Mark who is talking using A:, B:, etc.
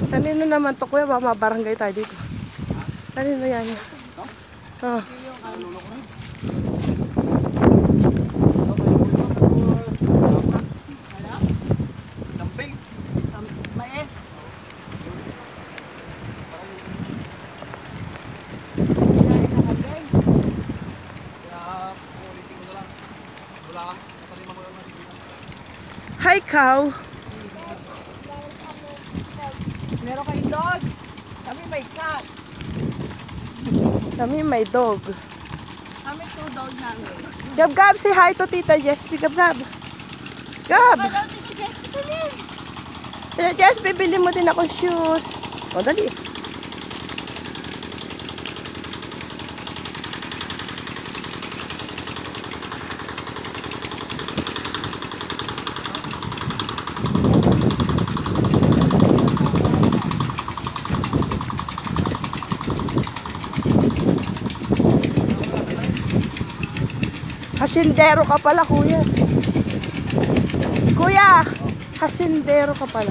A: Kanino naman to kuya? Baka mabarangay tayo dito. Kanino yan? Oh. Hi, cow.
B: Meron kayong dog. Kami may cat.
A: Kami may dog.
B: Kami 2 dog namin.
A: Gab Gab, say hi to Tita Jespi. Gab Gab. Gab.
B: Hello, Tito Jess. Ito din.
A: Tita Jespi, bili mo din akong shoes. O, dali. Hasindero ka pala, kuya. Kuya, hasindero ka pala.